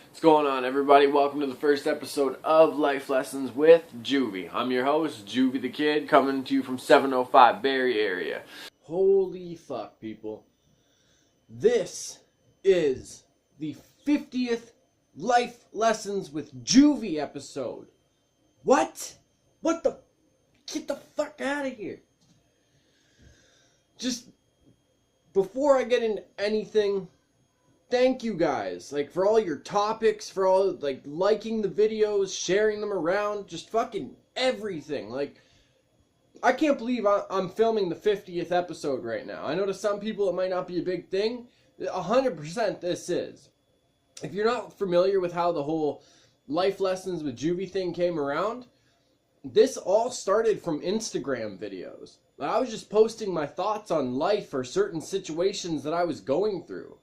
What's going on, everybody? Welcome to the first episode of Life Lessons with Juvy. I'm your host, JuvyThaKid, coming to you from 705 Barrie area. Holy fuck, people. This is the 50th Life Lessons with Juvy episode. What? What the? Get the fuck out of here. Just before I get into anything, thank you guys, for all your topics, for all, liking the videos, sharing them around, just fucking everything. I can't believe I'm filming the 50th episode right now. I know to some people it might not be a big thing. 100% this is. If you're not familiar with how the whole Life Lessons with Juvy thing came around, this all started from Instagram videos. I was just posting my thoughts on life or certain situations that I was going through.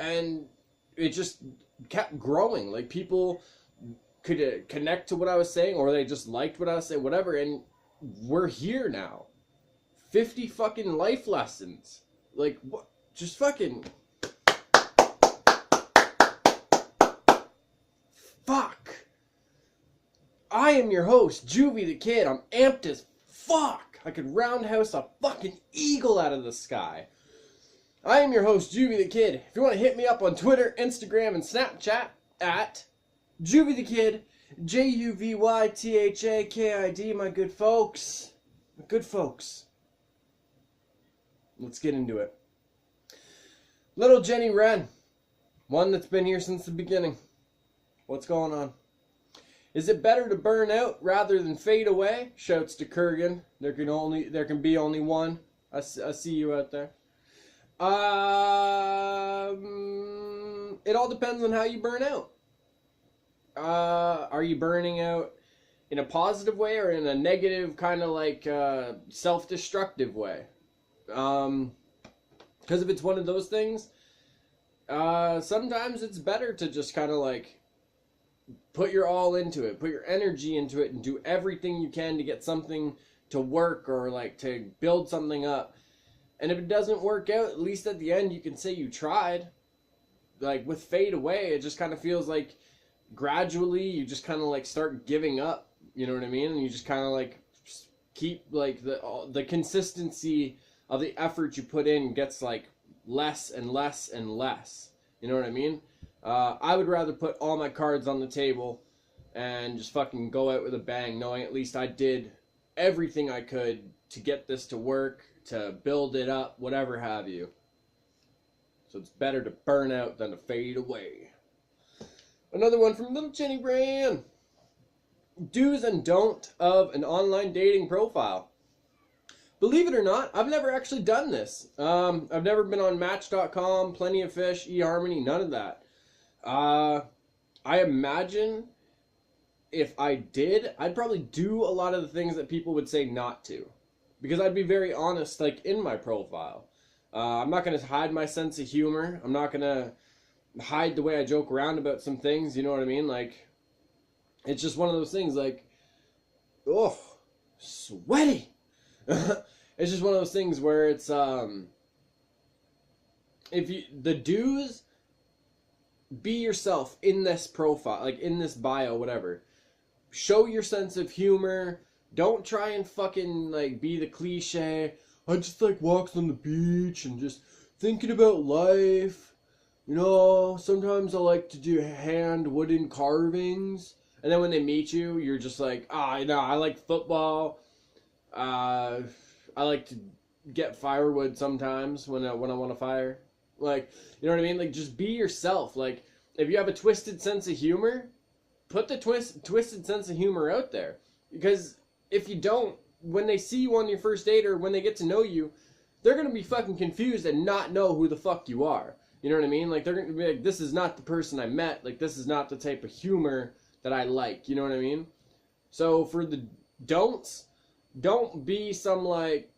And it just kept growing. People could connect to what I was saying, or they just liked what I was saying, whatever. And we're here now. 50 fucking life lessons. What? Just fucking... Fuck. I am your host, JuvyThaKid. I'm amped as fuck. I could roundhouse a fucking eagle out of the sky. I am your host, JuvyThaKid. If you want to hit me up on Twitter, Instagram, and Snapchat at JuvyThaKid, JuvyThaKid, my good folks. My good folks. Let's get into it. Little Jenny Wren. One that's been here since the beginning. What's going on? Is it better to burn out rather than fade away? Shouts to Kurgan. There can be only one. I see you out there. It all depends on how you burn out. Are you burning out in a positive way or in a negative kind of self-destructive way? Because if it's one of those things, sometimes it's better to just kind of put your all into it, put your energy into it, and do everything you can to get something to work or to build something up. And if it doesn't work out, at least at the end you can say you tried. With fade away, it just kind of feels like gradually you just kind of start giving up. You know what I mean? And you just kind of keep the consistency of the effort you put in gets less and less and less. You know what I mean? I would rather put all my cards on the table and just fucking go out with a bang, knowing at least I did everything I could to get this to work, to build it up, whatever have you. So it's better to burn out than to fade away. Another one from Little Jenny Wren. Do's and don't of an online dating profile. Believe it or not, I've never actually done this. I've never been on Match.com, Plenty of Fish, eHarmony, none of that. I imagine if I did, I'd probably do a lot of the things that people would say not to. Because I'd be very honest, in my profile. I'm not going to hide my sense of humor. I'm not going to hide the way I joke around about some things, you know what I mean? It's just one of those things, oh, sweaty. It's just one of those things where it's, the do's, be yourself in this profile, in this bio, whatever. Show your sense of humor. Don't try and fucking, be the cliche, I just walks on the beach and just thinking about life. You know, sometimes I like to do hand wooden carvings. And then when they meet you, you're just no, I like football. I like to get firewood sometimes when I want to fire. You know what I mean? Just be yourself. If you have a twisted sense of humor, put the twisted sense of humor out there. Because if you don't, when they see you on your first date or when they get to know you, they're going to be fucking confused and not know who the fuck you are. You know what I mean? They're going to be this is not the person I met. This is not the type of humor that I like. You know what I mean? So for the don'ts, don't be some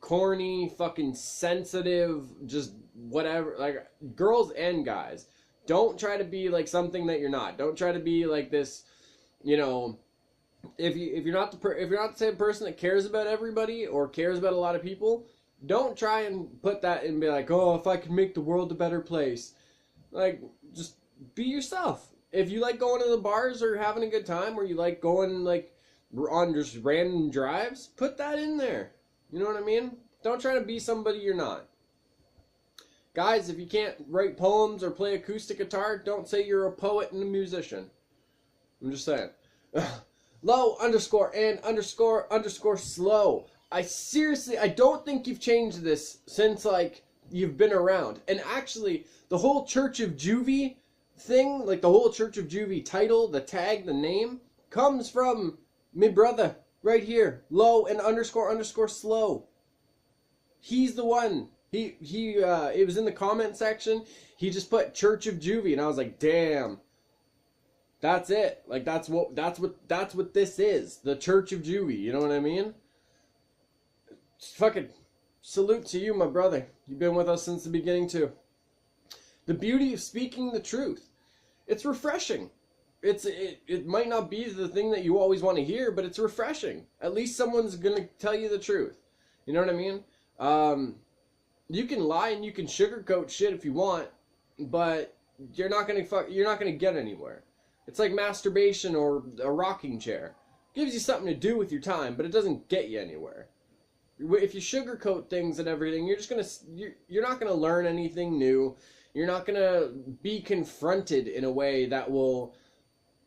corny, fucking sensitive, just whatever. Girls and guys, don't try to be something that you're not. Don't try to be this, you know... If you're not the same person that cares about everybody or cares about a lot of people, don't try and put that and be oh, if I can make the world a better place. Just be yourself. If you like going to the bars or having a good time, or you like going like on just random drives, put that in there. You know what I mean? Don't try to be somebody you're not. Guys, if you can't write poems or play acoustic guitar, don't say you're a poet and a musician. I'm just saying. Low underscore and underscore slow. I don't think you've changed this since like you've been around. And actually, the whole Church of Juvy thing, like the whole Church of Juvy title, the tag, the name, comes from me brother right here. Low and underscore slow. He's the one. It was in the comment section. He just put Church of Juvy, and I was like, damn. That's it. Like that's what this is. The Church of Juvy. You know what I mean? Fucking salute to you, my brother. You've been with us since the beginning too. The beauty of speaking the truth. It's refreshing. It might not be the thing that you always want to hear, but it's refreshing. At least someone's gonna tell you the truth. You know what I mean? You can lie and you can sugarcoat shit if you want, but you're not gonna get anywhere. It's like masturbation or a rocking chair. It gives you something to do with your time, but it doesn't get you anywhere. If you sugarcoat things and everything, you're not gonna learn anything new. You're not gonna be confronted in a way that will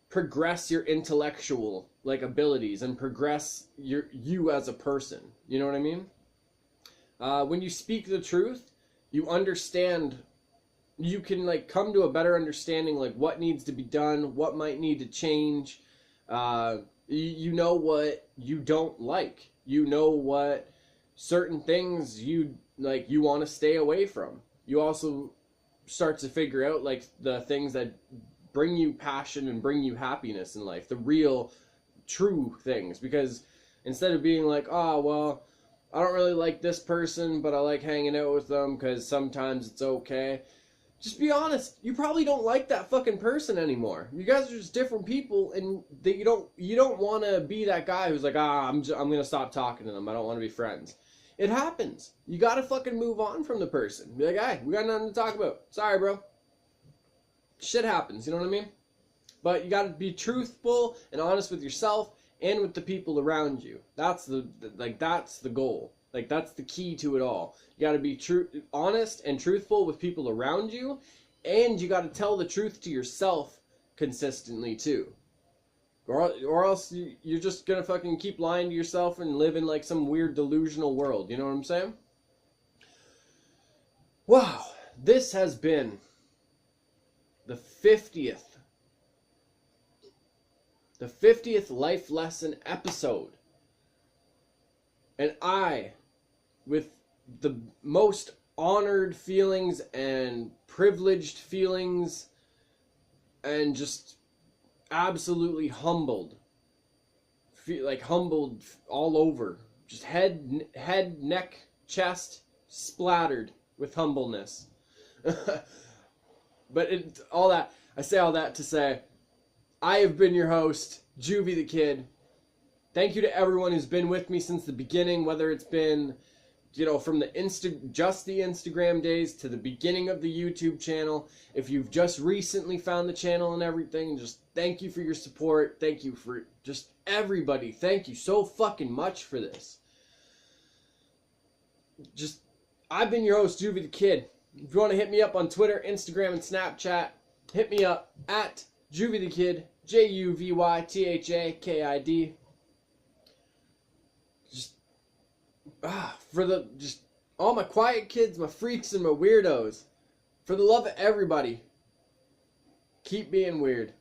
progress your intellectual like abilities and progress you as a person. You know what I mean? When you speak the truth, you understand, you can like come to a better understanding like what needs to be done, what might need to change. You know what you don't like. You know what certain things you want to stay away from. You also start to figure out like the things that bring you passion and bring you happiness in life, the real true things, because instead of being like, oh well, I don't really like this person, but I like hanging out with them because sometimes it's okay. Just be honest. You probably don't like that fucking person anymore. You guys are just different people, and that you don't want to be that guy who's like, I'm gonna stop talking to them. I don't want to be friends. It happens. You gotta fucking move on from the person. Be like, hey, we got nothing to talk about. Sorry, bro. Shit happens. You know what I mean? But you gotta be truthful and honest with yourself and with the people around you. That's that's the goal. Like that's the key to it all. You got to be honest and truthful with people around you, and you got to tell the truth to yourself consistently too. Or else you're just gonna fucking keep lying to yourself and live in like some weird delusional world. You know what I'm saying? Wow, this has been the 50th life lesson episode. And I, with the most honored feelings and privileged feelings and just absolutely humbled, humbled all over, just head, neck, chest, splattered with humbleness. But I say all that to say, I have been your host, JuvyThaKid. Thank you to everyone who's been with me since the beginning, whether it's been, from just the Instagram days to the beginning of the YouTube channel. If you've just recently found the channel and everything, just thank you for your support. Thank you for just everybody. Thank you so fucking much for this. I've been your host, JuvyThaKid. If you want to hit me up on Twitter, Instagram, and Snapchat, hit me up at JuvyThaKid, JuvyThaKid. For all my quiet kids, my freaks, and my weirdos, for the love of everybody, keep being weird.